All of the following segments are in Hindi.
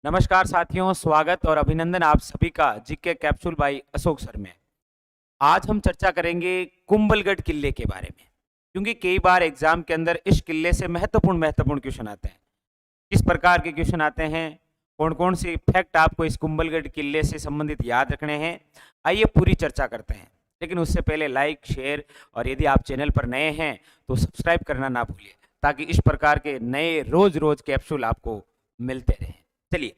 नमस्कार साथियों, स्वागत और अभिनंदन आप सभी का GK capsule by Ashok sir में। आज हम चर्चा करेंगे कुंभलगढ़ किले के बारे में, क्योंकि कई बार एग्जाम के अंदर इस किले से महत्वपूर्ण क्वेश्चन आते हैं। किस प्रकार के क्वेश्चन आते हैं, कौन कौन से फैक्ट आपको इस कुंभलगढ़ किले से संबंधित याद रखने हैं, आइए पूरी चर्चा करते हैं। लेकिन उससे पहले लाइक, शेयर और यदि आप चैनल पर नए हैं तो सब्सक्राइब करना ना भूलिए, ताकि इस प्रकार के नए रोज रोज कैप्सूल आपको मिलते रहें। चलिए,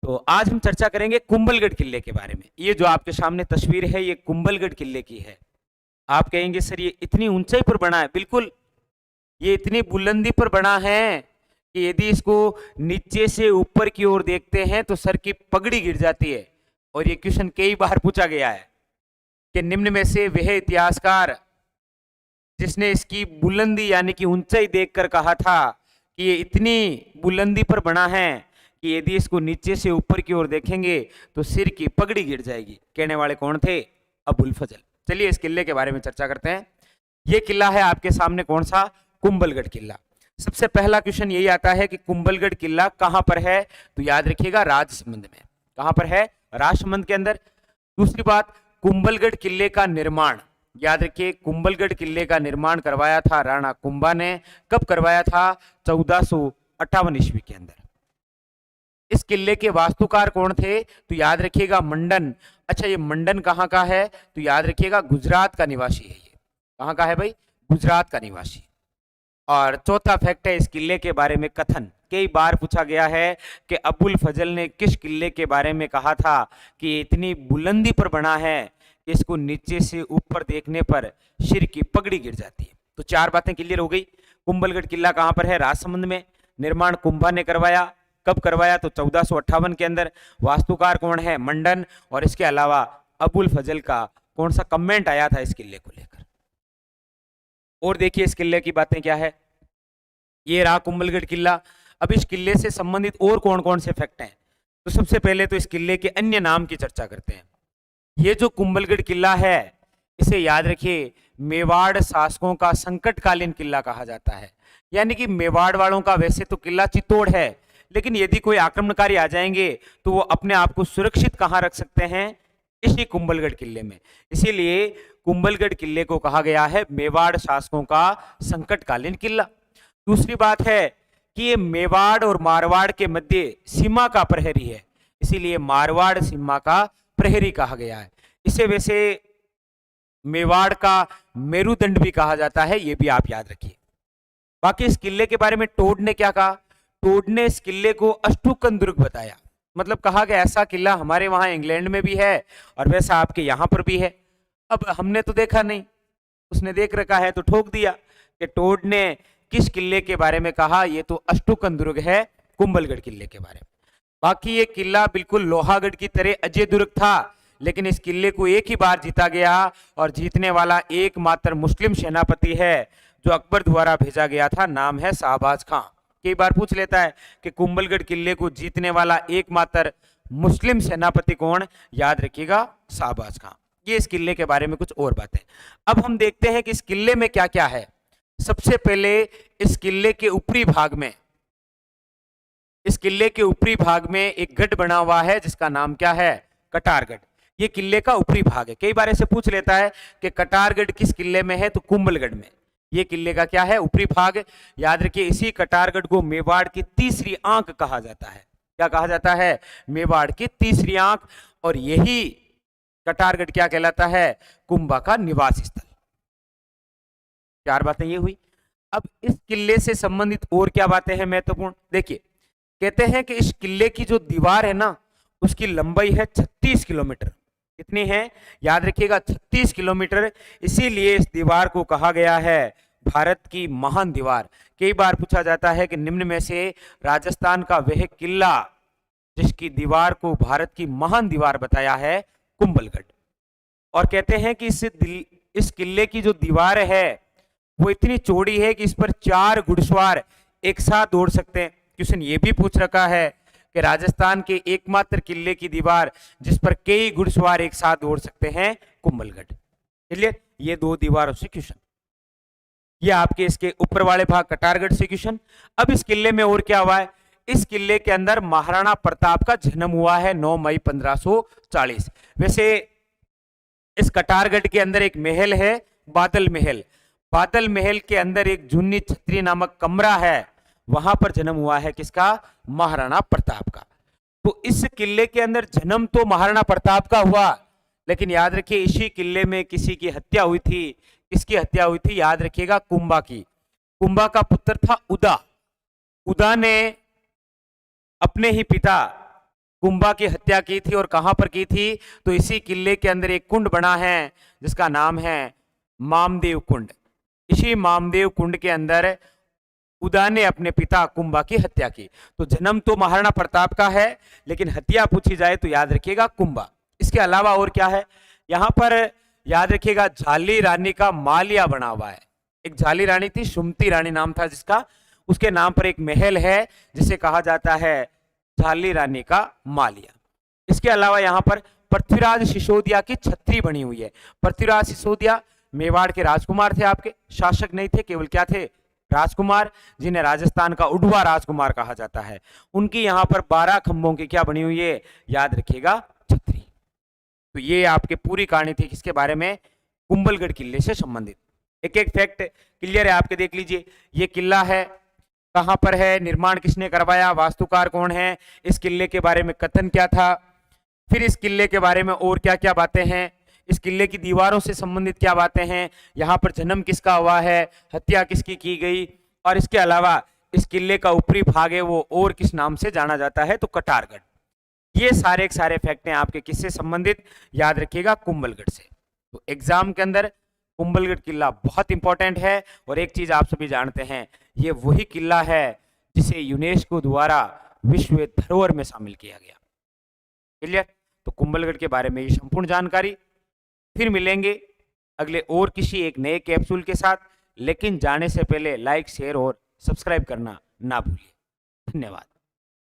तो आज हम चर्चा करेंगे कुंभलगढ़ किले के बारे में। ये जो आपके सामने तस्वीर है, ये कुंभलगढ़ किले की है। आप कहेंगे सर ये इतनी ऊंचाई पर बना है। बिल्कुल, ये इतनी बुलंदी पर बना है कि यदि इसको नीचे से ऊपर की ओर देखते हैं तो सर की पगड़ी गिर जाती है। और ये क्वेश्चन कई बार पूछा गया है कि निम्न में से वह इतिहासकार जिसने इसकी बुलंदी यानी कि ऊंचाई देखकर कहा था कि ये इतनी बुलंदी पर बना है कि यदि इसको नीचे से ऊपर की ओर देखेंगे तो सिर की पगड़ी गिर जाएगी। कहने वाले कौन थे? अबुल फजल। चलिए इस किले के बारे में चर्चा करते हैं। ये किला है आपके सामने, कौन सा? कुंभलगढ़ किला। सबसे पहला क्वेश्चन यही आता है कि कुंभलगढ़ किला कहां पर है, तो याद रखिएगा राजसमंद में। कहां पर है? राजसमंद के अंदर। दूसरी बात, कुंभलगढ़ किले का निर्माण, याद रखिए कुंभलगढ़ किले का निर्माण करवाया था राणा कुंभा ने। कब करवाया था? 1458 ईस्वी के अंदर। इस किले के वास्तुकार कौन थे? तो याद रखिएगा मंडन। अच्छा, ये मंडन कहाँ का है? तो याद रखिएगा गुजरात का निवासी है। ये कहाँ का है भाई? गुजरात का निवासी। और चौथा फैक्ट है इस किले के बारे में कथन। कई बार पूछा गया है कि अबुल फजल ने किस किले के बारे में कहा था कि इतनी बुलंदी पर बना है कि इसको नीचे से ऊपर देखने पर सिर की पगड़ी गिर जाती है। तो चार बातें क्लियर हो गई। कुंभलगढ़ किला कहां पर है? राजसमंद में। निर्माण कुंभा ने करवाया। कब करवाया? तो 1458 के अंदर। वास्तुकार कौन है? मंडन। और इसके अलावा अबुल फजल का कौन सा कमेंट आया था इस किले को लेकर। और देखिए इस किले की बातें क्या है। ये रहा कुंभलगढ़ किला। अब इस किले से संबंधित और कौन कौन से फैक्ट हैं, तो सबसे पहले तो इस किले के अन्य नाम की चर्चा करते हैं। ये जो कुंभलगढ़ किला है, इसे याद रखिए मेवाड़ शासकों का संकटकालीन किला कहा जाता है। यानी कि मेवाड़ वालों का वैसे तो किला चित्तौड़ है, लेकिन यदि कोई आक्रमणकारी आ जाएंगे तो वो अपने आप को सुरक्षित कहां रख सकते हैं? इसी कुंभलगढ़ किले में। इसीलिए कुंभलगढ़ किले को कहा गया है मेवाड़ शासकों का संकटकालीन किला। दूसरी बात है कि ये मेवाड़ और मारवाड़ के मध्य सीमा का प्रहरी है, इसीलिए मारवाड़ सीमा का प्रहरी कहा गया है। इसे वैसे मेवाड़ का मेरुदंड भी कहा जाता है, ये भी आप याद रखिए। बाकी इस किले के बारे में टोड ने क्या कहा? टोड ने इस किले को अष्टुकन दुर्ग बताया। मतलब कहा कि ऐसा किला हमारे वहां इंग्लैंड में भी है और वैसा आपके यहां पर भी है। अब हमने तो देखा नहीं, उसने देख रखा है तो ठोक दिया कि टोड ने किस किले के बारे में कहा? ये तो अष्टुकन दुर्ग है, कुंभलगढ़ किले के बारे में। बाकी ये किला बिल्कुल लोहागढ़ की तरह अजय दुर्ग था, लेकिन इस किले को एक ही बार जीता गया और जीतने वाला एकमात्र मुस्लिम सेनापति है जो अकबर द्वारा भेजा गया था, नाम है शाहबाज खां। कई बार पूछ लेता है कि कुंभलगढ़ किले को जीतने वाला एकमात्र मुस्लिम सेनापति कौन? याद रखिएगा शाहबाज खां। ये इस किले के बारे में कुछ और बातें। अब हम देखते हैं कि इस किले में क्या क्या है। सबसे पहले इस किले के ऊपरी भाग में, इस किले के ऊपरी भाग में एक गढ़ बना हुआ है जिसका नाम क्या है? कटारगढ़। ये किले का ऊपरी भाग है। कई बार ऐसे पूछ लेता है कि कटारगढ़ किस किले में है, तो कुंभलगढ़ में। ये किले का क्या है? ऊपरी भाग। याद रखिए इसी कटारगढ़ को मेवाड़ की तीसरी आंख कहा जाता है। क्या कहा जाता है? मेवाड़ की तीसरी आंख। और यही कटारगढ़ क्या कहलाता है? कुंभा का निवास स्थल। चार बातें ये हुई। अब इस किले से संबंधित और क्या बातें हैं महत्वपूर्ण? देखिए, कहते हैं कि इस किले की जो दीवार है ना, उसकी लंबाई है 36 किलोमीटर। कितनी है? याद रखिएगा 36 किलोमीटर। इसीलिए इस दीवार को कहा गया है भारत की महान दीवार। कई बार पूछा जाता है कि निम्न में से राजस्थान का वह किला जिसकी दीवार को भारत की महान दीवार बताया है, कुंभलगढ़। और कहते हैं कि इस किले की जो दीवार है वो इतनी चौड़ी है कि इस पर 4 घुड़सवार एक साथ दौड़ सकते हैं। क्वेश्चन ये भी पूछ रखा है कि राजस्थान के एकमात्र किले की दीवार जिस पर कई घुड़सवार एक साथ दौड़ सकते हैं, कुंभलगढ़। क्लियर? ये दो दीवारों से क्वेश्चन। ये आपके इसके ऊपर वाले भाग कटारगढ़ से क्वेश्चन। अब इस किले में और क्या हुआ है? इस किले के अंदर महाराणा प्रताप का जन्म हुआ है 9 मई 1540। वैसे इस कटारगढ़ के अंदर एक महल है, बादल महल। बादल महल के अंदर एक जूनी छतरी नामक कमरा है, वहां पर जन्म हुआ है किसका? महाराणा प्रताप का। तो इस किले के अंदर जन्म तो महाराणा प्रताप का हुआ, लेकिन याद रखिए इसी किले में किसी की हत्या हुई थी। किसकी हत्या हुई थी? याद रखिएगा, कुंभा की। कुंभा का पुत्र था उदा। उदा ने अपने ही पिता कुंभा की हत्या की थी, और कहां पर की थी? तो इसी किले के अंदर एक कुंड बना है जिसका नाम है मामदेव कुंड। इसी मामदेव कुंड के अंदर उदा ने अपने पिता कुंभा की हत्या की। तो जन्म तो महाराणा प्रताप का है, लेकिन हत्या पूछी जाए तो याद रखिएगा कुंभा। इसके अलावा और क्या है? यहां पर याद रखिएगा झाली रानी का मालिया बना हुआ है। एक झाली रानी थी, सुमती रानी नाम था जिसका, उसके नाम पर एक महल है जिसे कहा जाता है झाली रानी का मालिया। इसके अलावा यहां पर पृथ्वीराज सिसोदिया की छतरी बनी हुई है। पृथ्वीराज सिसोदिया मेवाड़ के राजकुमार थे, आपके शासक नहीं थे, केवल क्या थे? राजकुमार, जिन्हें राजस्थान का उड़वा राजकुमार कहा जाता है। उनकी यहां पर 12 खंभों की क्या बनी हुई है? याद रखिएगा, छतरी। तो ये आपकी पूरी कहानी थी किसके बारे में? कुंभलगढ़ किले से संबंधित। एक एक फैक्ट क्लियर है आपके, देख लीजिए। ये किला है, कहां पर है, निर्माण किसने करवाया, वास्तुकार कौन है, इस किले के बारे में कथन क्या था, फिर इस किले के बारे में और क्या क्या बातें हैं, इस किले की दीवारों से संबंधित क्या बातें हैं, यहाँ पर जन्म किसका हुआ है, हत्या किसकी की गई, और इसके अलावा इस किले का ऊपरी भाग है वो और किस नाम से जाना जाता है? तो कटारगढ़। ये सारे के सारे फैक्ट हैं आपके किससे संबंधित? याद रखिएगा, कुंभलगढ़ से। तो एग्जाम के अंदर कुंभलगढ़ किला बहुत इंपॉर्टेंट है। और एक चीज आप सभी जानते हैं, ये वही किला है जिसे यूनेस्को द्वारा विश्व धरोहर में शामिल किया गया। क्लियर? तो कुंभलगढ़ के बारे में ये संपूर्ण जानकारी। फिर मिलेंगे अगले और किसी एक नए कैप्सूल के साथ, लेकिन जाने से पहले लाइक, शेयर और सब्सक्राइब करना ना भूलिए। धन्यवाद।